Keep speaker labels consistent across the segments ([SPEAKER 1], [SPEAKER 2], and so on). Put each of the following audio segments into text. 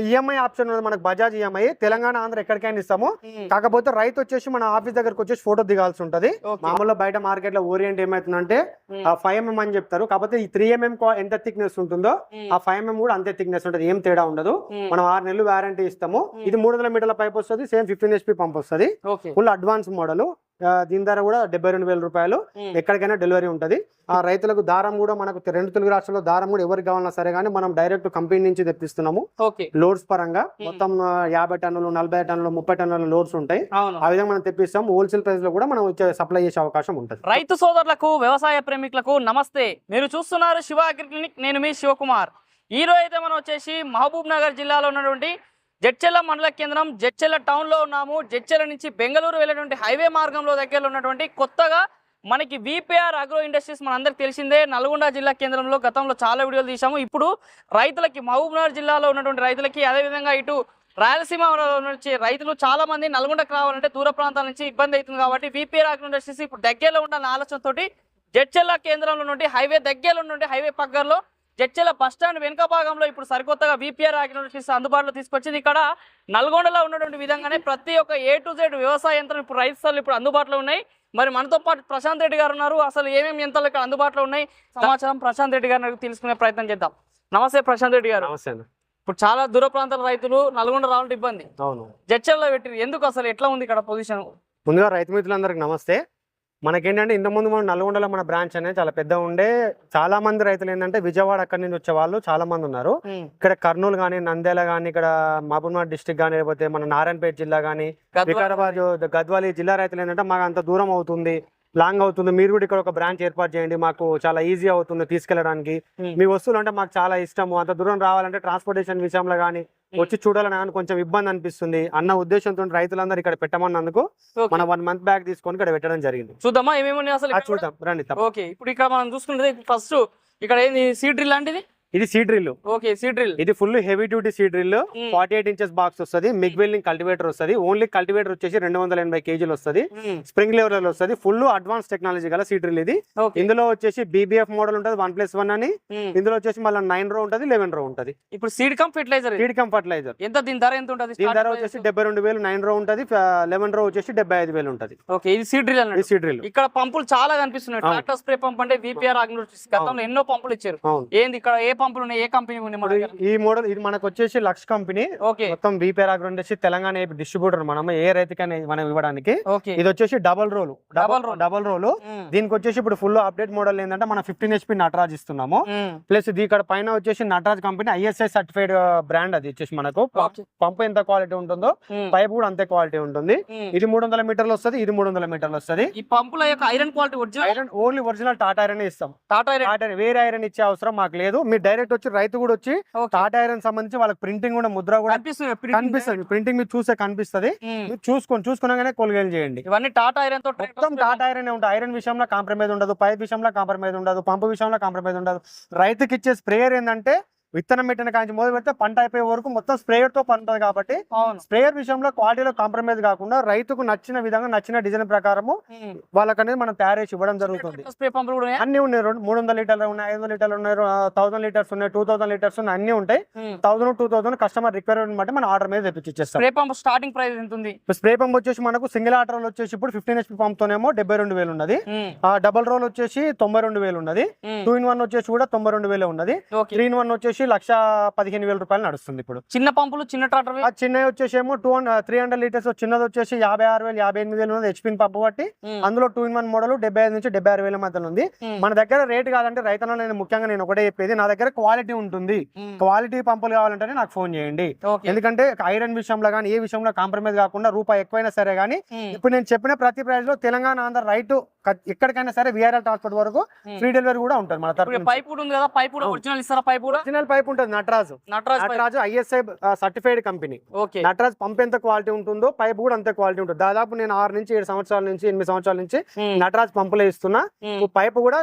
[SPEAKER 1] EMI option ఉంది మనకు, Bajaj EMI Telangana Andhra ఎక్కడికైనా ఇస్తాము. కాకపోతే రైతు వచ్చేసి మన ఆఫీస్ దగ్గరకు వచ్చేసి ఫోటో దిగాల్సి ఉంటది. మామూలుగా బయట మార్కెట్ లో ఓరియంట్ ఏమైతుందంటే 5mm అని చెప్తారు, కాకపోతే ఈ 3mm ఎంత థిక్నెస్ ఉంటుందో ఆ 5mm కూడా అంతే థిక్నెస్ ఉంటుంది, ఏం తేడా ఉండదు. మనం 6 నెలలు వారంటీ ఇస్తాము. ఇది 300 మీటర్ల పైప్ వస్తుంది, సేమ్ 15 HP పంప్ వస్తుంది, ఫుల్ అడ్వాన్స్ మోడల్. దీని ధర కూడా 72,000 రూపాయలు. ఎక్కడికైనా డెలివరీ ఉంటది. ఆ రైతులకు దారం కూడా మనకు 2 తెలుగు రాష్ట్రాల్లో దారం కూడా ఎవరికి కావాలన్నా సరే కానీ మనం డైరెక్ట్ కంపెనీ నుంచి తెప్పిస్తున్నాము. లోడ్స్ పరంగా మొత్తం 50 టన్నులు 40 టన్నులు 30 టన్నుల లోడ్స్ ఉంటాయి. ఆ విధంగా మనం తెప్పిస్తాం. హోల్సేల్ ప్రైస్ లో కూడా మనం సప్లై చేసే అవకాశం ఉంటుంది.
[SPEAKER 2] రైతు సోదరులకు, వ్యవసాయ ప్రేమికులకు నమస్తే. మీరు చూస్తున్నారు శివ అగ్రి క్లినిక్. నేను మీ శివకుమార్. ఈ రోజు అయితే మనం వచ్చేసి మహబూబ్ నగర్ జిల్లాలో ఉన్నటువంటి జడ్చెల్ల మండల కేంద్రం జడ్చెల్ల టౌన్ లో ఉన్నాము. జడ్చెల్ల నుంచి బెంగళూరు వెళ్ళేటువంటి హైవే మార్గంలో దగ్గరలో ఉన్నటువంటి కొత్తగా మనకి విపిఆర్ అగ్రో ఇండస్ట్రీస్ మనందరికి తెలిసిందే, నల్గొండ జిల్లా కేంద్రంలో గతంలో చాలా వీడియోలు తీసాము. ఇప్పుడు రైతులకి మహబూబ్ నగర్ జిల్లాలో ఉన్నటువంటి రైతులకి, అదేవిధంగా ఇటు రాయలసీమ నుంచి రైతులు చాలా మంది నల్గొండకు రావాలంటే దూర ప్రాంతాల నుంచి ఇబ్బంది అవుతుంది కాబట్టి విపిఆర్ అగ్రో ఇండస్ట్రీస్ ఇప్పుడు దగ్గరలో ఉండాలన్న ఆలోచనతోటి జడ్చెల్ల కేంద్రంలో నుండి హైవే దగ్గరలో నుండి హైవే పక్కలో జడ్చెల్ల బస్ స్టాండ్ వెనుక భాగంలో ఇప్పుడు సరికొత్తగా విపిఆర్ అగ్రో ఇండస్ట్రీస్ అందుబాటులో తీసుకొచ్చింది. ఇక్కడ నల్గొండలో ఉన్నటువంటి విధంగానే ప్రతి ఒక్క A to Z వ్యవసాయ యంత్రం ఇప్పుడు రైతులు ఇప్పుడు అందుబాటులో ఉన్నాయి. మరి మనతో పాటు ప్రశాంత్ రెడ్డి గారు ఉన్నారు. అసలు ఏమేమి యంత్రాలు ఇక్కడ అందుబాటులో ఉన్నాయి సమాచారం ప్రశాంత్ రెడ్డి గారిని తెలుసుకునే ప్రయత్నం చేద్దాం. నమస్తే ప్రశాంత్ రెడ్డి గారు.
[SPEAKER 1] నమస్తే.
[SPEAKER 2] ఇప్పుడు చాలా దూర ప్రాంతాల రైతులు నల్గొండ రావాలంటే ఇబ్బంది, జడ్చెల్లో పెట్టి ఎందుకు, అసలు ఎట్లా ఉంది ఇక్కడ పొజిషన్?
[SPEAKER 1] ముందుగా రైతు మిత్రులందరికీ నమస్తే. మనకేంటంటే ఇంతకుముందు మనం నల్గొండలో మన బ్రాంచ్ అనేది చాలా పెద్ద ఉండే, చాలా మంది రైతులు ఏంటంటే విజయవాడ అక్కడి నుంచి వచ్చే వాళ్ళు చాలా మంది ఉన్నారు. ఇక్కడ కర్నూలు కానీ, నంద్యాల కానీ, ఇక్కడ మహబూబ్నగర్ డిస్టిక్ కానీ, లేకపోతే మన నారాయణపేట జిల్లా కానీ, వికారాబాద్ గద్వాల జిల్లా రైతులు ఏంటంటే మాకు అంత దూరం అవుతుంది, లాంగ్ అవుతుంది, మీరు కూడా ఇక్కడ ఒక బ్రాంచ్ ఏర్పాటు చేయండి, మాకు చాలా ఈజీ అవుతుంది తీసుకెళ్ళడానికి, మీ వస్తువులు అంటే మాకు చాలా ఇష్టము, అంత దూరం రావాలంటే ట్రాన్స్పోర్టేషన్ విషయంలో కానీ వచ్చి చూడాలని కానీ కొంచెం ఇబ్బంది అనిపిస్తుంది అన్న ఉద్దేశంతో రైతులందరూ ఇక్కడ పెట్టమన్నందుకు మనం 1 month బ్యాక్ తీసుకొని ఇక్కడ పెట్టడం జరిగింది.
[SPEAKER 2] చూద్దామా ఏమేమి అసలు
[SPEAKER 1] చూద్దాం రండి.
[SPEAKER 2] ఓకే, ఇప్పుడు ఇక్కడ మనం చూసుకుంటే ఫస్ట్ ఇక్కడ ఏంది సీడ్ డ్రిల్ లాంటిది?
[SPEAKER 1] ఇది seed drill.
[SPEAKER 2] Okay, seed drill.
[SPEAKER 1] ఇది full heavy duty seed drill. 48 inches box వస్తుంది, మిగ్ వెల్డింగ్ కల్టివేటర్ వస్తుంది. ఓన్లీ కల్టివేటర్ వచ్చేసి 280 kg వస్తుంది, స్ప్రింగ్ లెవెల్ వస్తుంది. ఫుల్ అడ్వాన్స్ టెక్నాలజీ గల సీ డ్రిల్ ఇది. ఇందులో వచ్చేసి BBF మోడల్ ఉంటుంది 1+1 అని. ఇందులో వచ్చేసి మళ్ళీ 9 row ఉంటుంది, 11 row ఉంటుంది.
[SPEAKER 2] ఇప్పుడు సీడ్ కమ్ ఫెర్టిలైజర్ ఎంత, దీని ధర ఎంత ఉంటుంది?
[SPEAKER 1] దీని ధర వచ్చేసి 72,000. 9 row ఉంటుంది, 11 row వచ్చేసి 75,000 ఉంటుంది.
[SPEAKER 2] ఓకే, ఇది సీ డ్రిల్ అన్నది.
[SPEAKER 1] Seed drill.
[SPEAKER 2] ఇక్కడ పంపులు చాలా కనిపిస్తున్నాయి. ట్రాక్టర్ స్ప్రే పంప్ అంటే విపిఆర్ అగ్రో ఇండస్ట్రీస్ గతంలో ఎన్నో పంపులు ఇచ్చారు. ఏంది ఇక్కడ ఏ పంపులు ఉన్నాయి, ఏ కంపెనీ?
[SPEAKER 1] ఈ మోడల్ ఇది మనకు వచ్చేసి లక్ష కంపెనీ. మొత్తం VPR agro industry Telangana distributor, మనం ఏ రైతుకైనా మనం ఇవ్వడానికి. ఇది వచ్చేసి డబల్ రోలు. దీనికి వచ్చేసి ఇప్పుడు ఫుల్ అప్డేట్ మోడల్ ఏంటంటే మనం 15 HP నటరాజ్ ఇస్తున్నాము. ప్లస్ ఇక్కడ పైన వచ్చేసి Nataraj company ISI certified brand. అది వచ్చేసి మనకు పంపు ఎంత క్వాలిటీ ఉంటుందో పైప్ కూడా అంతే క్వాలిటీ ఉంటుంది. ఇది 300 మీటర్లు వస్తుంది, ఇది 300 మీటర్లు వస్తుంది.
[SPEAKER 2] ఈ పంపుల యొక్క iron quality
[SPEAKER 1] iron only original Tata iron ఇస్తాం. టాటా ఐరన్, వేరే ఐరన్ ఇచ్చే అవసరం మాకు లేదు. మీరు డైరెక్ట్ వచ్చి రైతు కూడా వచ్చి టాటా ఐరన్ సంబంధించి వాళ్ళకి ప్రింటింగ్ కూడా ముద్ర కూడా కనిపిస్తుంది. ప్రింటింగ్ మీరు చూసే కనిపిస్తుంది, మీరు చూసుకున్నాగానే కొనుగోలు చేయండి.
[SPEAKER 2] ఇవన్నీ టాటా ఐరన్ తో
[SPEAKER 1] మొత్తం టాటా ఐరన్ ఉంటుంది. ఐరన్ విషయంలో కాంప్రమైజ్ ఉండదు, పైప్ విషయంలో కాంప్రమైజ్ ఉండదు, పంపు విషయంలో కాంప్రమైజ్ ఉండదు. రైతుకి ఇచ్చే స్ప్రేయర్ ఏంటంటే విత్తనం పెట్టిన కాంచి మొదలు పెడితే పంట అయిపోయే వరకు మొత్తం స్ప్రేయర్ తో పని ఉంటుంది కాబట్టి స్ప్రేయర్ విషయంలో క్వాలిటీలో కాంప్రమైజ్ కాకుండా రైతుకు నచ్చిన విధంగా నచ్చిన డిజైన్ ప్రకారము వాళ్ళకనేది మనం తయారు చేసి ఇవ్వడం జరుగుతుంది. అన్ని ఉన్నాయి, 300 లీటర్లు ఉన్నాయి, 500 లీటర్లు ఉన్నాయి, 1000 లీటర్స్ ఉన్నాయి, 2000 లీటర్స్ ఉన్నాయి, అన్ని ఉంటాయి. 1000-2000 కస్టమర్ రిక్వైర్మెంట్ బట్టి మనం ఆర్డర్ మీద తెప్పించేస్తాం.
[SPEAKER 2] స్ప్రే పంప్ స్టార్టింగ్ ప్రైస్ ఎంత ఉంది?
[SPEAKER 1] స్ప్రే పంప్ వచ్చేసి మనకు సింగిల్ ఆర్డర్ వచ్చేసి ఇప్పుడు 15 HP పంప్ తోనేమో 72,000 ఉన్నది. డబల్ రోల్ వచ్చేసి 92,000 ఉన్నది. 2-in-1 వచ్చేసి కూడా 92,000 ఉన్నది. 3-in-1 వచ్చేసి 1,15,000 రూపాయలు నడుస్తుంది. ఇప్పుడు
[SPEAKER 2] చిన్న పంపులు, చిన్న ట్రాక్టర్
[SPEAKER 1] చిన్నవి వచ్చేసేమో 300 లీటర్స్, చిన్నది వచ్చేసి 56,000 58,000 ఉన్నది. HP పంపు బట్టి అందులో 2-in-1 మోడల్ 75,000 నుంచి 76,000 మధ్యలో ఉంది. మన దగ్గర రేట్ కాదంటే రైతులను నేను ఒకటే చెప్పేది, నా దగ్గర క్వాలిటీ ఉంటుంది. క్వాలిటీ పంపులు కావాలంటే నాకు ఫోన్ చేయండి. ఎందుకంటే ఐరన్ విషయంలో కానీ ఏ విషయంలో కాంప్రమైజ్ కాకుండా రూపాయి ఎక్కువైనా సరే కానీ ఇప్పుడు నేను చెప్పిన ప్రతి ప్రైస్ లో తెలంగాణ ఆంధ్ర రైతు ఎక్కడికైనా సరే VRL ట్రాన్స్పోర్ట్ వరకు ఫ్రీ డెలివరీ కూడా ఉంటుంది. మన తరఫున
[SPEAKER 2] పైప్ ఉంది కదా, పైప్ కూడా ఒరిజినల్ ఇస్తారా?
[SPEAKER 1] ఒరిజినల్ పైప్ ఉంటుంది. Nataraj ISI certified company. Nataraj pump ఎంత క్వాలిటీ ఉంటుందో పైప్ కూడా అంతే క్వాలిటీ ఉంటుంది. దాదాపు నేను 6 నుంచి 7 సంవత్సరాల నుంచి 8 సంవత్సరాల నుంచి నటరాజ్ పంపులే ఇస్తున్నా. పైప్ కూడా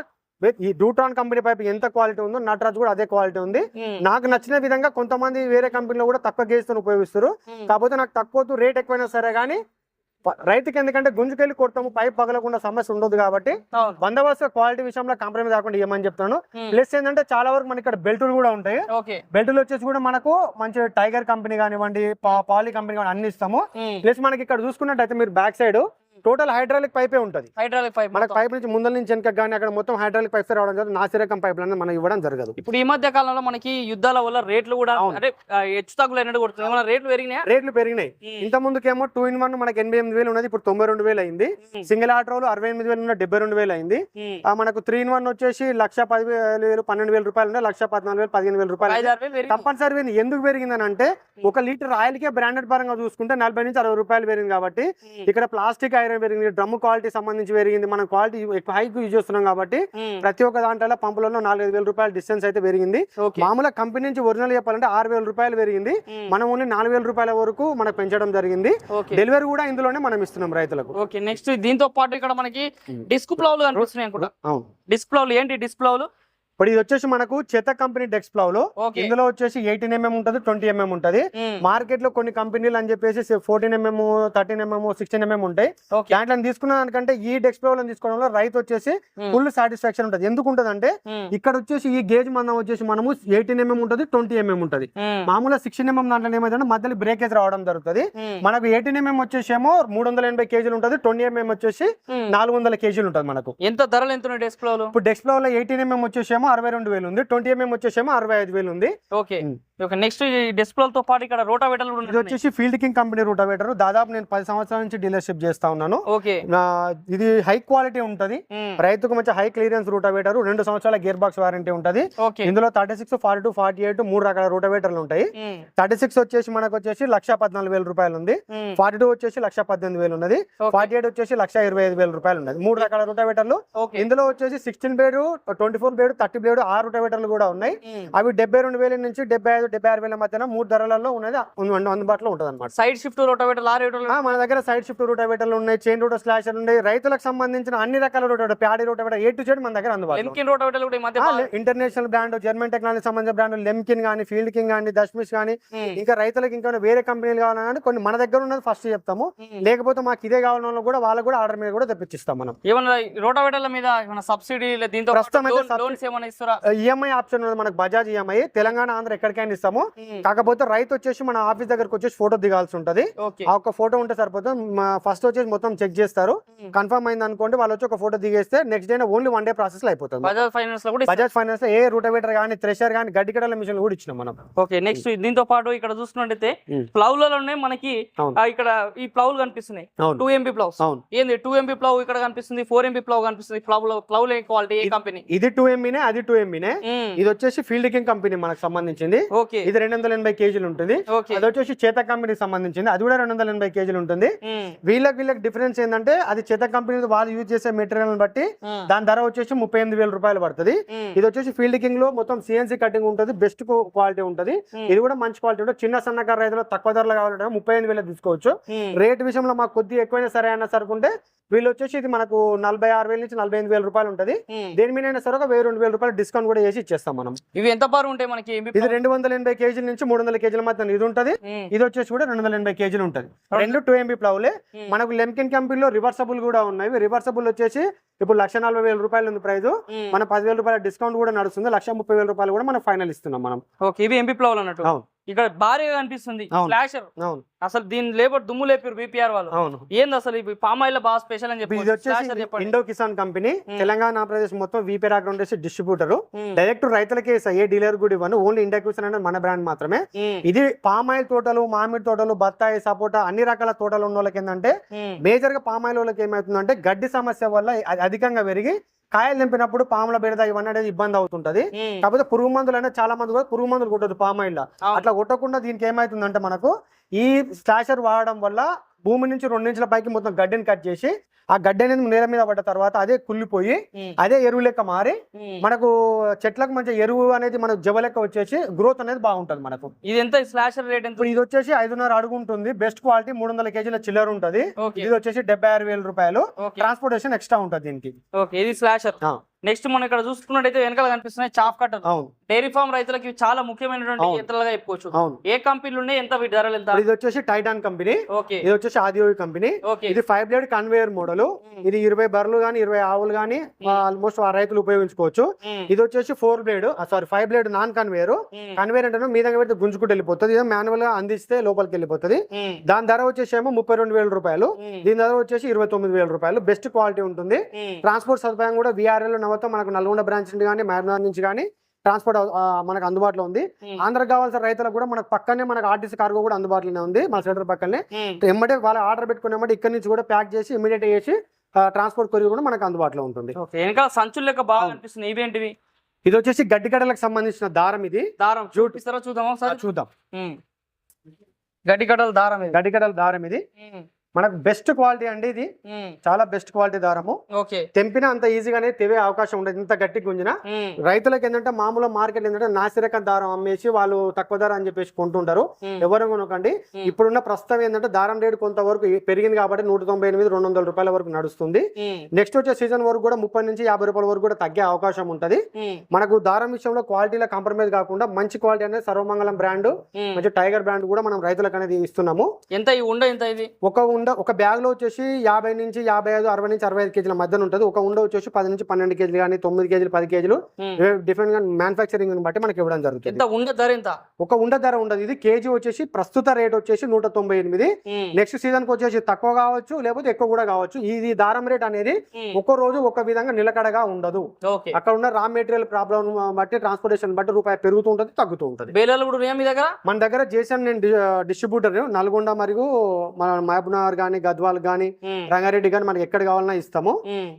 [SPEAKER 1] ఈ డూట్రాన్ కంపెనీ పైప్ ఎంత క్వాలిటీ ఉందో నటరాజ్ కూడా అదే క్వాలిటీ ఉంది. నాకు నచ్చిన విధంగా కొంతమంది వేరే కంపెనీలో కూడా తక్కువ గేజ్ తో ఉపయోగిస్తారు. కాకపోతే నాకు తక్కువ రేట్ ఎక్కువైనా సరే కానీ రైతుకి ఎందుకంటే గుంజుకెళ్ళి కొడతాము పైప్ పగలకుండా సమస్య ఉండదు కాబట్టి
[SPEAKER 2] అవును.
[SPEAKER 1] బందోబస్తు క్వాలిటీ విషయంలో కాంప్రమైజ్ కాకుండా ఇవ్వమని చెప్తాను. ప్లస్ ఏంటంటే చాలా వరకు మనకి ఇక్కడ బెల్టులు కూడా ఉంటాయి.
[SPEAKER 2] ఓకే.
[SPEAKER 1] బెల్టులు వచ్చేసి కూడా మనకు మంచి టైగర్ కంపెనీ కానివ్వండి, పాలీ కంపెనీ కానీ అన్ని ఇస్తాము. ప్లస్ మనకి ఇక్కడ చూసుకున్నట్టయితే మీరు బ్యాక్ సైడ్ టోటల్ హైడ్రాలిక్ పైపే ఉంటది.
[SPEAKER 2] హైడ్రాలిక్ పైప్
[SPEAKER 1] మనకు పైప్ నుంచి ముందర నుంచి వెనక కానీ అక్కడ మొత్తం హైడ్రాలిక్ పైప్స్ రావడం జరుగుతుంది. నాసి రకం పైప్ అనేది మనం ఇవ్వడం జరగదు.
[SPEAKER 2] ఇప్పుడు ఈ మధ్య కాలంలో మనకి యుద్ధాల వల్ల రేట్లు కూడా అంటే హెచ్చు తగ్గులు అయినట్టు కొడుతుంది. ఏమైనా రేట్లు పెరిగినాయా?
[SPEAKER 1] రేట్లు పెరిగినాయి. ఇంత ముందుకేమో 2-in-1 మనకి 88,000 ఉన్నది, ఇప్పుడు 92,000 అయింది. సింగిల్ ఆటోలు 68,000 ఉన్న 72,000 అయింది. మనకు 3-in-1 వచ్చేసి 1,10,000 12,000 రూపాయలు ఉన్నాయి, 1,14,000 15,000 రూపాయలు. తప్పనిసరి ఎందుకు పెరిగిందని అంటే 1 లీటర్ ఆయిల్ కే బ్రాండెడ్ పరంగా చూసుకుంటే 40 నుంచి 60 రూపాయలు పెరిగింది. కాబట్టి ఇక్కడ ప్లాస్టిక్ ఐరన్ పెరిగింది, డ్రమ్ క్వాలిటీ సంబంధించి పెరిగింది. మనం క్వాలిటీ ఎక్కువ హై యూజ్ చేస్తున్నాం కాబట్టి ప్రతి ఒక్క దాంట్లో పంపులలో 4,000 రూపాయల డిస్టెన్స్ అయితే పెరిగింది. మామూలుగా కంపెనీ నుంచి ఒరిజినల్ చెప్పాలంటే 6,000 రూపాయలు పెరిగింది. మనం ఓన్లీ 4,000 రూపాయల వరకు మనకు పెంచడం జరిగింది. డెలివరీ కూడా ఇందులోనే మనం ఇస్తున్నాం రైతులకు.
[SPEAKER 2] ఓకే. నెక్స్ట్ దీంతో పాటు ఇక్కడ మనకి డిస్క్ ప్లౌలు కనిపిస్తున్నాయి అనుకుంటా. డిస్క్ ప్లౌలు ఏంటి? డిస్క్ ప్లౌలు
[SPEAKER 1] ఇప్పుడు ఇది వచ్చేసి మనకు చేత కంపెనీ డెక్స్ ప్లవ్ లో ఇందులో వచ్చేసి 18mm ఉంటది, 20mm ఉంటది. మార్కెట్ లో కొన్ని కంపెనీలు అని చెప్పేసి 14mm 13mm 16mm ఉంటాయి. దాంట్లో తీసుకున్న దానికంటే ఈ డెక్స్ ప్లవ్ లో తీసుకోవడంలో రైతు వచ్చేసి ఫుల్ సాటిస్ఫాక్షన్ ఉంటది. ఎందుకు ఉంటది అంటే ఇక్కడ వచ్చేసి ఈ గేజ్ మందం వచ్చేసి మనము 18mm ఉంటది, 20mm ఉంటది. మామూలుగా 16mm దాంట్లో ఏమైతే మధ్యలో బ్రేకేజ్ రావడం జరుగుతుంది. మనకు 18mm వచ్చేసేమో 380 కేజీలు ఉంటది, 20mm వచ్చేసి 400 కేజీలు ఉంటది. మనకు
[SPEAKER 2] ఎంత ధరలు ఎంత ఉన్నాయి డెక్స్ ప్లవ్ లో?
[SPEAKER 1] ఇప్పుడు డెక్స్ ప్లవ్ లో 18mm వచ్చేసేమో 62,000 ఉంది, 20mm వచ్చేసేమో 65,000 ఉంది.
[SPEAKER 2] ఓకే. నెక్స్ట్ డిస్ప్లే తో పాటు ఇక్కడ రోటావేటర్
[SPEAKER 1] ఇది వచ్చేసి ఫీల్డ్ కింగ్ కంపెనీ రోటావేటర్. దాదాపు నేను 10 సంవత్సరాల నుంచి డీలర్షిప్ చేస్తా ఉన్నాను.
[SPEAKER 2] ఓకే.
[SPEAKER 1] ఇది హై క్వాలిటీ ఉంటది, రైతుకు మంచి హై క్లియరెన్స్ రోటావేటర్, 2 సంవత్సరాల గేర్ బాక్స్ వారంటీ ఉంటది. ఇందులో 36, 42, 48 3 రకాల రోటావేటర్లు ఉంటాయి. 36 వచ్చేసి మనకు వచ్చేసి 1,14,000 రూపాయలు ఉంది, 42 వచ్చేసి 1,18,000 ఉన్నది, 48 వచ్చేసి 1,25,000 రూపాయలు ఉన్నది. 3 రకాల రోటావేటర్లు. ఇందులో వచ్చేసి 16 బ్లేడ్, 24 బ్లేడ్, 30 బ్లేడ్ 6 రోటావేటర్లు కూడా ఉన్నాయి. అవి 72,000 నుంచి 75,000 మధ్యన 3 ధరలలో ఉన్నది అందుబాటులో ఉంటది అనమాట.
[SPEAKER 2] సైడ్ షిఫ్ట్ రోటావేటర్
[SPEAKER 1] మన దగ్గర సైడ్ షిఫ్ట్ రోటావేటర్లు ఉన్నాయి, చైన్ రోటర్ స్లాషర్ ఉన్నాయి. రైతులకు సంబంధించిన అన్ని రకాల rotavator, paddy rotavator A to Z మన దగ్గర అందుబాటులో. ఇంటర్నేషనల్ బ్రాండ్, జర్మన్ టెక్నాలజీ సంబంధించిన బ్రాండ్ లెమ్కిన్ గానీ, ఫీల్డ్ కింగ్ గానీ, దష్మిష్ గానీ, ఇంకా రైతులకు ఇంకా వేరే కంపెనీలు కావాలని కొన్ని మన దగ్గర ఉన్నది ఫస్ట్ చెప్తాము. లేకపోతే మాకు ఇదే కావాలన్నా కూడా వాళ్ళకు కూడా ఆర్డర్ మీద కూడా తెప్పించిస్తాం మనం.
[SPEAKER 2] ఏమన్నా రోటావేటర్ల మీద సబ్సిడీ దీంతో
[SPEAKER 1] ఈఎంఐ ఆప్షన్ ఉన్నది మనకు, బజాజ్ ఈఎంఐ. తెలంగాణ, ఆంధ్ర ఎక్కడికైనా ఇస్తాము. కాకపోతే రైతు వచ్చేసి మన ఆఫీస్ దగ్గరకు వచ్చేసి ఫోటో దిగాల్సి ఉంటది. ఆ ఒక ఫోటో ఉంటే సరిపోతుంది. ఫస్ట్ వచ్చేసి మొత్తం చెక్ చేస్తారు, కన్ఫర్మ్ అయింది అనుకోండి, వాళ్ళు వచ్చి ఒక ఫోటో దిగేస్తే next day only 1 day process లో అయిపోతుంది. బజాజ్ ఫైనాన్స్ లో ఏ రూటావేటర్ గానీ, థ్రెషర్ గానీ, గడ్డి కడల మిషన్ కూడా ఇచ్చినాం మనం.
[SPEAKER 2] ఓకే. నెక్స్ట్ దీంతో పాటు ఇక్కడ చూస్తున్నట్టయితే ప్లౌలలోనే మనకి ఇక్కడ ఈ ప్లౌలు కనిపిస్తున్నాయి, 2MB ప్లౌస్. ఏంది 2MB ప్లౌ ఇక్కడ కనిపిస్తుంది, 4MB ప్లౌ కనిపిస్తుంది. ప్లౌ క్వాలిటీ ఏ కంపెనీ?
[SPEAKER 1] ఇది 2MB నే, అది 2MB నే. ఇది వచ్చేసి ఫీల్డ్ కింగ్ కంపెనీ మనకు సంబంధించింది. ఇది 280 కేజీలు ఉంటుంది. అది వచ్చేసి చేత కంపెనీకి సంబంధించింది, అది కూడా 280 కేజీలు ఉంటుంది. వీళ్ళకి డిఫరెన్స్ ఏంటంటే అది చేత కంపెనీ వాళ్ళు యూజ్ చేసే మెటీరియల్ బట్టి దాని ధర వచ్చేసి 38,000 రూపాయలు పడుతుంది. ఇది వచ్చేసి ఫీల్డ్ కింగ్ లో మొత్తం CNC కటింగ్ ఉంటుంది, బెస్ట్ క్వాలిటీ ఉంటుంది. ఇది కూడా మంచి క్వాలిటీ ఉంటుంది. చిన్న సన్నకారు రైతులు తక్కువ ధరలో కావాలంటే 35,000 తీసుకోవచ్చు. రేట్ విషయంలో మాకు కొద్దిగా ఎక్కువైనా సరే అన్న సరుకుంటే వీళ్ళు వచ్చేసి ఇది మనకు 46,000 నుంచి 48,000 రూపాయలు ఉంటుంది. దేని మీద అయినా సరే ఒక 1,000-2,000 రూపాయలు డిస్కౌంట్ కూడా చేసి ఇచ్చేస్తాం మనం.
[SPEAKER 2] ఇవి ఎంత బారు ఉంటాయి మనకి?
[SPEAKER 1] ఇది 280 కేజీల నుంచి 300 కేజీల మధ్య ఇది ఉంటుంది. ఇది వచ్చేసి కూడా 280 కేజీలు ఉంటుంది. 2 2MB ప్లౌలే. మనకు లెమ్కిన్ కంపెనీలో రివర్సబుల్ కూడా ఉన్నాయి. రివర్సబుల్ వచ్చేసి ఇప్పుడు 1,40,000 రూపాయలు ఉంది ప్రైస్. మన 10,000 రూపాయల డిస్కౌంట్ కూడా నడుస్తుంది. 1,30,000 రూపాయలు కూడా మనం ఫైనల్ ఇస్తున్నాం మనం.
[SPEAKER 2] ఓకే. ఇవి ఎంబీ ప్లౌలు అన్నట్టు. ఇక్కడ భారీగా కనిపిస్తుంది ఫ్లాషర్. అసలు దీని లేబర్ దుమ్ము లేపారు BPR వాళ్ళు. ఏంది అసలు పామ్ ఆయిల్ బాగా స్పెషల్ అని చెప్పి?
[SPEAKER 1] ఇది వచ్చేసి ఇండో కిసాన్ కంపెనీ, తెలంగాణ ఆంధ్రప్రదేశ్ మొత్తం VPR అగ్రోండెస్ డిస్ట్రిబ్యూటర్. డైరెక్ట్ రైతులకే ఏ డీలర్ కూడా ఇవ్వను, ఓన్లీ ఇండో కిసాన్ అనేది మన బ్రాండ్ మాత్రమే. ఇది పామ్ ఆయిల్ తోటలు, మామిడి తోటలు, బత్తాయి, సపోటా అన్ని రకాల తోటలు ఉన్న వాళ్ళకి ఏంటంటే మేజర్ గా పామ్ ఆయిల్ వాళ్ళకి ఏమవుతుందంటే గడ్డి సమస్య వల్ల అధికంగా పెరిగి కాయలు నింపినప్పుడు పాముల బెడద ఇవన్నీ అనేది ఇబ్బంది అవుతుంటది. కాకపోతే పురుగు మందులు అనేది చాలా మంది కూడా పురుగు మందులు కొట్టదు పామ్ ఆయిల్. అట్లా కొట్టకుండా దీనికి ఏమైతుందంటే మనకు ఈ స్లాషర్ వాడడం వల్ల భూమి నుంచి 2 ఇంచుల పైకి మొత్తం గడ్డిని కట్ చేసి ఆ గడ్డి అనేది నేల మీద పడ్డ తర్వాత అదే కుళ్ళిపోయి అదే ఎరువు లెక్క మారి మనకు చెట్లకు మంచి ఎరువు అనేది మనకు జవ లెక్క వచ్చేసి గ్రోత్ అనేది బాగుంటది మనకు.
[SPEAKER 2] ఇది ఎంత స్లాషర్ రేట్ ఎంత?
[SPEAKER 1] ఇది వచ్చేసి 5.5 అడుగు ఉంటుంది. బెస్ట్ క్వాలిటీ 300 కేజీల చిల్లర ఉంటది. ఇది వచ్చేసి 76,000 రూపాయలు. ట్రాన్స్పోర్టేషన్ ఎక్స్ట్రా ఉంటది దీనికి.
[SPEAKER 2] ఇది స్లాషర్. నెక్స్ట్ మనం ఇక్కడ చూసుకున్నట్టయితే వెనకాల కనిపిస్తున్నాయి చాఫ్ కట్టర్.
[SPEAKER 1] అవును,
[SPEAKER 2] డైరీ ఫార్మ్ రైతులకు ఇవి చాలా ముఖ్యమైనటువంటి
[SPEAKER 1] అవును.
[SPEAKER 2] యంత్రాలుగా చెప్పుకోవచ్చు.
[SPEAKER 1] అవును.
[SPEAKER 2] ఏ కంపెనీలు ఉన్నాయి, ఎంత వీటి ధరలు ఎంత?
[SPEAKER 1] ఇది వచ్చేసి టైటాన్ కంపెనీ,
[SPEAKER 2] ఓకే
[SPEAKER 1] ఇది వచ్చేసి ఆదియోగి కంపెనీ.
[SPEAKER 2] ఓకే
[SPEAKER 1] ఇది 5 బ్లేడ్ కన్వేయర్ మోడల్. ఇది 20 బర్రెలు గానీ 20 ఆవులు గానీ ఆల్మోస్ట్ ఆ రైతులు ఉపయోగించుకోవచ్చు. ఇది వచ్చేసి 4 blade 5 blade non conveyor. Conveyor అంటే మీ దగ్గర పెడితే గుంజుకుంటూ వెళ్ళిపోతుంది, ఇది మాన్యువల్ గా అందిస్తే లోపలికి వెళ్ళిపోతుంది. దాని ధర వచ్చేసి ఏమో 32,000 రూపాయలు, దీని ధర వచ్చేసి 29,000 రూపాయలు. బెస్ట్ క్వాలిటీ ఉంటుంది. ట్రాన్స్పోర్ట్ సదుపాయం కూడా VRL నవ్వుతో మనకు నల్గొండ బ్రాంచ్ నుండి కానీ మహబూబ్నగర్ నుంచి కానీ ట్రాన్స్పోర్ట్ మనకు అందుబాటులో ఉంది. ఆంధ్రకు కావాల్సిన రైతులకు కూడా మనకు పక్కనే మనకు ఆర్టీసీ కార్గో కూడా అందుబాటులోనే ఉంది మన సెంటర్ పక్కనే. ఎమ్మటే వాళ్ళ ఆర్డర్ పెట్టుకునే ఇక్కడ నుంచి కూడా ప్యాక్ చేసి ఇమీడియట్ చేసి ట్రాన్స్పోర్ట్ కొరియర్ కూడా మనకు అందుబాటులో ఉంటుంది.
[SPEAKER 2] వెనకాల సంచులు లెక్క బాగా అనిపిస్తుంది, ఇవేంటివి?
[SPEAKER 1] ఇది వచ్చేసి గడ్డి కట్టలకు సంబంధించిన దారం. ఇది
[SPEAKER 2] దారం చూపిస్తారా? చూద్దామా సార్?
[SPEAKER 1] చూద్దాం.
[SPEAKER 2] గడ్డి కట్టల దారం,
[SPEAKER 1] గడ్డి కట్టల దారం ఇది మనకు బెస్ట్ క్వాలిటీ అండి. ఇది చాలా బెస్ట్ క్వాలిటీ దారము. తెంపిన అంత ఈజీగానే తెవే అవకాశం ఉండదు, ఇంత గట్టి గుంజిన. రైతులకు ఏంటంటే మామూలు మార్కెట్ ఏంటంటే నాసిరకం దారం అమ్మేసి వాళ్ళు తక్కువ ధర అని చెప్పేసి కొంటుంటారు. ఎవరు కొనకండి. ఇప్పుడున్న ప్రస్తుతం ఏంటంటే దారం రేటు కొంతవరకు పెరిగింది కాబట్టి 198-200 రూపాయల వరకు నడుస్తుంది. నెక్స్ట్ వచ్చే సీజన్ వరకు కూడా 30 నుంచి 50 రూపాయల వరకు కూడా తగ్గే అవకాశం ఉంటది. మనకు దారం విషయంలో క్వాలిటీలో కాంప్రమైజ్ కాకుండా మంచి క్వాలిటీ అనేది సర్వమంగళం బ్రాండ్, మంచి టైగర్ బ్రాండ్ కూడా మనం రైతులకు అనేది ఇస్తున్నాము.
[SPEAKER 2] ఎంత ఈ ఉండ? ఎంత ఇది?
[SPEAKER 1] ఒక బ్యాగ్ లో వచ్చేసి 50 నుంచి 55, 60 నుంచి 65 కేజీల మధ్యన ఉంటుంది. ఒక ఉండ వచ్చేసి 10 నుంచి 12 కేజీలు కానీ 9 కేజీలు 10 కేజీలు డిఫరెంట్ గా మ్యానుఫాక్చరింగ్ బట్టి మనకి ఇవ్వడం జరుగుతుంది. ఒక ఉండ ధర ఉండదు. ఇది కేజీ వచ్చేసి ప్రస్తుత రేట్ వచ్చేసి 198. నెక్స్ట్ సీజన్ కి వచ్చేసి తక్కువ కావచ్చు, లేకపోతే ఎక్కువ కూడా కావచ్చు. ఇది దారం రేట్ అనేది ఒక్కో రోజు ఒక విధంగా నిలకడగా ఉండదు. అక్కడ ఉన్న రా మెటీరియల్ ప్రాబ్లం బట్టి ట్రాన్స్పోర్టేషన్ బట్టి రూపాయి పెరుగుతూ ఉంటుంది, తగ్గుతూ ఉంటుంది. మన దగ్గర జేసన్ నేను డిస్ట్రిబ్యూటర్ నల్గొండ మరియు మన మహబూబ్నగర్ గానీ గద్వాల్ గానీ రంగారెడ్డి గానీ మనకి ఎక్కడ కావాలన్నా ఇస్తాము.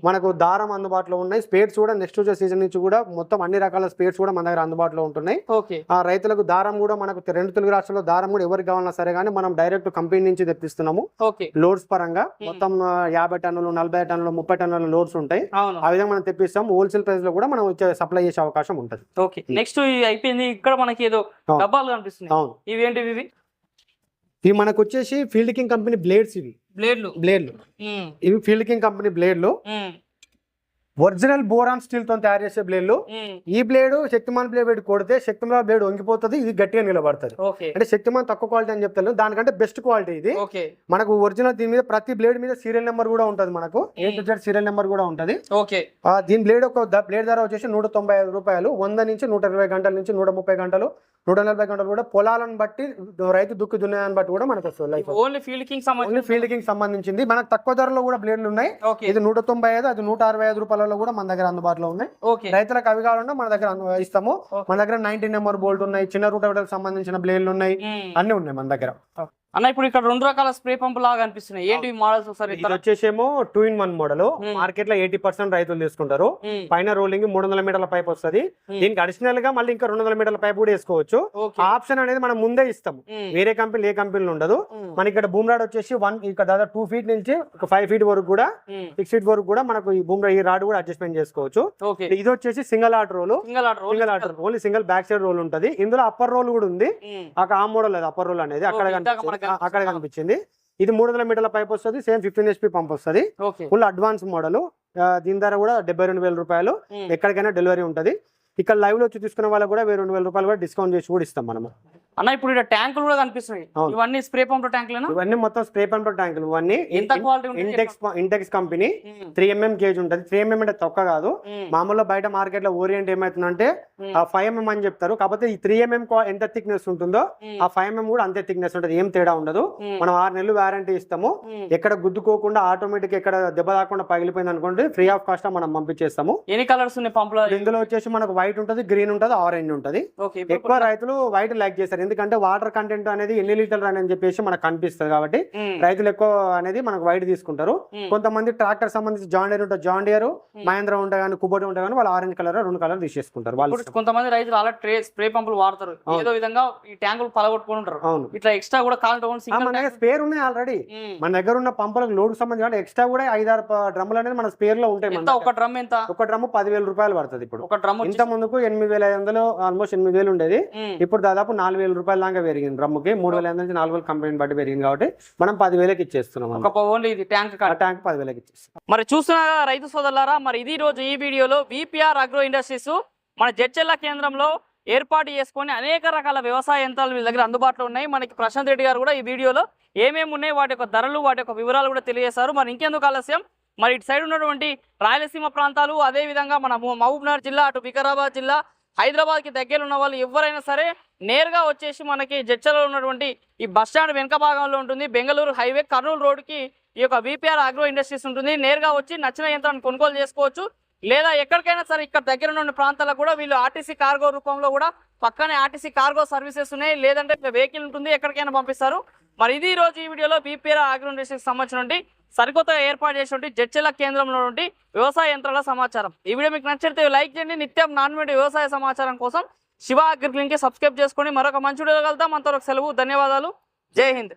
[SPEAKER 1] మనకు దారం అందుబాటులో ఉన్నాయి. స్పేర్స్ కూడా నెక్స్ట్ వచ్చే సీజన్ నుంచి కూడా మొత్తం అన్ని రకాల స్పేర్స్ కూడా మన దగ్గర అందుబాటులో ఉంటున్నాయి. ఆ రైతులకు దారం కూడా మనకు 2 తెలుగు రాష్ట్రాల్లో దారం కూడా ఎవరికి కావాలన్నా సరే గానీ మనం డైరెక్ట్ కంపెనీ నుంచి తెప్పిస్తున్నాము. లోడ్స్ పరంగా మొత్తం 50 టన్నులు 40 టన్నులు 30 టన్నుల లోడ్స్ ఉంటాయి. ఆ విధంగా మనం తెప్పిస్తాం. హోల్సేల్ ప్రైస్ లో కూడా మనం సప్లై చేసే అవకాశం ఉంటుంది.
[SPEAKER 2] నెక్స్ట్ అయిపోయింది. ఇక్కడ మనకి ఏదో డబ్బాలు కనిపిస్తున్నాయి, ఇవేంటివి?
[SPEAKER 1] ఇవి మనకు వచ్చేసి ఫీల్డ్ కింగ్ కంపెనీ బ్లేడ్స్. ఇవి బ్లేడ్లు ఇవి ఫీల్డ్ కింగ్ కంపెనీ బ్లేడ్లు. ఒరిజినల్ బోరాన్ స్టీల్ తో తయారు చేసే బ్లేడ్లు. ఈ బ్లేడ్ శక్తిమాన్ బ్లేడ్ కొడితే శక్తిమాన్ బ్లేడ్ వంగిపోతుంది, ఇది గట్టిగా నిలబడుతుంది. అంటే శక్తిమాన్ తక్కువ క్వాలిటీ అని చెప్తాను, దానికంటే బెస్ట్ క్వాలిటీ ఇది. మనకు ఒరిజినల్ దీని మీద ప్రతి బ్లేడ్ మీద సీరియల్ నెంబర్ కూడా ఉంటది. మనకు A to Z serial number కూడా ఉంటది. దీని బ్లేడ్ బ్లేడ్ ధర వచ్చేసి 195 రూపాయలు. 100 నుంచి 120 గంటల నుంచి 130 గంటలు 140 గంటలు కూడా పొలాలను బట్టి రైతు దుక్కు దున్నాయని బట్టి కూడా మనకు వస్తుంది.
[SPEAKER 2] ఓన్లీ ఫీల్డ్ కింగ్
[SPEAKER 1] సంబంధించింది. మనకు తక్కువ ధరలో కూడా బ్లేడ్లు ఉన్నాయి. ఇది 195, అది 165 రూపాయలలో కూడా మన దగ్గర అందుబాటులో ఉన్నాయి. రైతులకు అవి కావాలన్నా మన దగ్గర ఇస్తాము. మన దగ్గర 19 నెంబర్ బోల్ట్ ఉన్నాయి, చిన్న రూట్ సంబంధించిన బ్లేడ్లు ఉన్నాయి, అన్ని ఉన్నాయి మన దగ్గర.
[SPEAKER 2] అన్న ఇప్పుడు ఇక్కడ 2 రకాల స్ప్రే పంపు లాగా అనిపిస్తున్నాయి, ఏంటి మోడల్స్? ఒకసారి
[SPEAKER 1] ఇది వచ్చేసేమో 2-in-1 మోడల్. మార్కెట్ లో 80% రైతులు తీసుకుంటారు. పైన రోలింగ్ 300 మీటర్ల పైప్ వస్తుంది. దీనికి అడిషనల్ గా మళ్ళీ ఇంకా 200 మీటర్ల పైప్ కూడా వేసుకోవచ్చు. ఆప్షన్ అనేది మనం ముందే ఇస్తాము, వేరే కంపెనీ ఏ కంపెనీలు ఉండదు. మన ఇక్కడ బూమ్ రాడ్ వచ్చేసి ఇక్కడ దాదాపు 2 feet నుంచి 5 feet వరకు కూడా 6 feet వరకు కూడా మనకు ఈ బూమ్ ఈ రాడ్ కూడా అడ్జస్ట్మెంట్ చేసుకోవచ్చు. ఇది వచ్చేసి సింగిల్ ఆర్ట్ roll, only single back side roll ఉంటది. ఇందులో అప్పర్ రోల్ కూడా ఉంది. ఆ మోడల్ అప్పర్ రోల్ అనేది అక్కడ కనిపించింది. ఇది 300 మీటర్ల పైప్ వస్తుంది. సేమ్ 15 HP పంప్ వస్తుంది. Full advance model. దీని ధర కూడా 72,000 రూపాయలు. ఎక్కడికైనా డెలివరీ ఉంటది. ఇక్కడ లైవ్ లో వచ్చి తీసుకున్న వాళ్ళకి కూడా 2,000 రూపాయలు కూడా డిస్కౌంట్ చేసి కూడా ఇస్తాం మనము.
[SPEAKER 2] అన్న ఇప్పుడు ఇక్కడ ట్యాంకులు కూడా కనిపిస్తున్నాయి, ఇవన్నీ స్ప్రే పంప్ ట్యాంకులేనా?
[SPEAKER 1] ఇవన్నీ మొత్తం స్ప్రే పంప్ ట్యాంకులు. ఇవన్నీ ఇంటెక్స్ కంపెనీ 3mm గేజ్ ఉంటది. 3mm అంటే తక్కువ కాదు. మామూలుగా బయట మార్కెట్ లో ఓరియంట్ ఏమైతుందంటే 5mm అని చెప్తారు. కాకపోతే ఈ 3mm ఎంత థిక్నెస్ ఉంటుందో ఆ 5mm కూడా అంతే థిక్నెస్ ఉంటుంది. ఏం తేడా ఉండదు. మనం 6 నెలలు వారంటీ ఇస్తాము. ఎక్కడ గుద్దుకోకుండా ఆటోమేటిక్ ఎక్కడ దెబ్బ తాకుండా పగిలిపోయింది అనుకోండి, ఫ్రీ ఆఫ్ కాస్ట్ మనం పంపించేస్తాము.
[SPEAKER 2] ఎన్ని కలర్స్ ఉన్నాయి పంపులో?
[SPEAKER 1] ఇందులో వచ్చేసి మనకు వైట్ ఉంటది, గ్రీన్ ఉంటది, ఆరెంజ్ ఉంటది. ఎక్కువ రైతులు వైట్ లైక్ చేస్తారు, ఎందుకంటే వాటర్ కంటెంట్ అనేది ఎన్ని లీటర్లు అని చెప్పేసి మనకు కనిపిస్తుంది కాబట్టి రైతులు ఎక్కువ అనేది మనకు వైట్ తీసుకుంటారు. కొంతమంది ట్రాక్టర్ సంబంధించి జాన్ డీర్ ఉంటుంది, జాన్ డీర్ మహేంద్ర ఉంటాయి కానీ కుబోటి ఉంటాయి కానీ వాళ్ళు ఆరెంజ్ కలర్ 2 కలర్ తీసేసుకుంటారు. వాళ్ళు
[SPEAKER 2] కొంతమంది రైతులు అలా స్ప్రే పంపులు వాడతారు, ఏదో విధంగా ఈ ట్యాంకులు పలగొట్టుకుని ఉంటారు. ఇట్లా ఎక్స్ట్రా కూడా
[SPEAKER 1] మన దగ్గర స్పేర్ ఉన్నాయి ఆల్రెడీ. మన దగ్గర ఉన్న పంపులకు లోడ్ సంబంధించి ఎక్స్ట్రా కూడా 5-6 డ్రమ్ములు అనేది మన స్పేర్ లో ఉంటాయి.
[SPEAKER 2] ఒక డ్రమ్ ఎంత?
[SPEAKER 1] ఒక డ్రమ్ 10,000 రూపాయలు పడుతుంది. ఇప్పుడు
[SPEAKER 2] ఒక డ్రమ్
[SPEAKER 1] ఇంత ముందుకు 8,500 ఆల్మోస్ట్ 8,000 ఉండేది. ఇప్పుడు దాదాపు 4,000 రూపాయల దాకా పెరిగింది డ్రమ్ముకి. 3,000 నుంచి 4,000 కంపెనీ బట్టి పెరిగింది కాబట్టి మనం 10,000కి ఇచ్చేస్తున్నాం.
[SPEAKER 2] ఒక ఓన్లీ ఇది ట్యాంక్
[SPEAKER 1] ఆ ట్యాంక్ 10,000కి ఇచ్చేస్తాం.
[SPEAKER 2] మరి చూస్తున్నారా రైతు సోదరులారా, మరి ఇది రోజు ఈ వీడియోలో విపిఆర్ అగ్రో ఇండస్ట్రీస్ మన జడ్చెల్ల కేంద్రంలో ఏర్పాటు చేసుకొని అనేక రకాల వ్యవసాయ యంత్రాలు వీళ్ళ దగ్గర అందుబాటులో ఉన్నాయి. మనకి ప్రశాంత్ రెడ్డి గారు కూడా ఈ వీడియోలో ఏమేమి ఉన్నాయి, వాటి యొక్క ధరలు, వాటి యొక్క వివరాలు కూడా తెలియజేశారు. మరి ఇంకెందుకు ఆలస్యం, మరి ఇటు సైడ్ ఉన్నటువంటి రాయలసీమ ప్రాంతాలు, అదేవిధంగా మన మహబూబ్నగర్ జిల్లా, అటు వికారాబాద్ జిల్లా, హైదరాబాద్కి దగ్గర ఉన్న వాళ్ళు ఎవరైనా సరే నేరుగా వచ్చేసి మనకి జడ్చెల్లో ఉన్నటువంటి ఈ బస్ స్టాండ్ వెనుక భాగంలో ఉంటుంది. బెంగళూరు హైవే కర్నూలు రోడ్డుకి ఈ యొక్క విపిఆర్ అగ్రో ఇండస్ట్రీస్ ఉంటుంది. నేరుగా వచ్చి నచ్చిన యంత్రాన్ని కొనుగోలు చేసుకోవచ్చు. లేదా ఎక్కడికైనా సరే ఇక్కడ దగ్గర ఉన్న ప్రాంతాలకు కూడా వీళ్ళు ఆర్టీసీ కార్గో రూపంలో కూడా పక్కనే ఆర్టీసీ కార్గో సర్వీసెస్ ఉన్నాయి. లేదంటే వెహికల్ ఉంటుంది, ఎక్కడికైనా పంపిస్తారు. మరి ఇది ఈ రోజు ఈ వీడియోలో విపిఆర్ అగ్రో ఇండస్ట్రీకి సంబంధించిన సరికొత్తగా ఏర్పాటు చేసినటువంటి జడ్చెల్ల కేంద్రంలో నుండి వ్యవసాయ యంత్రాల సమాచారం. ఈ వీడియో మీకు నచ్చితే లైక్ చేయండి. నిత్యం నాన్ వ్యవసాయ సమాచారం కోసం శివ అగ్రిక్లినిక్ కి సబ్స్క్రైబ్ చేసుకొని మరొక మంచి వీడియో కలుద్దాం. అంతవరకు సెలవు, ధన్యవాదాలు, జై హింద్.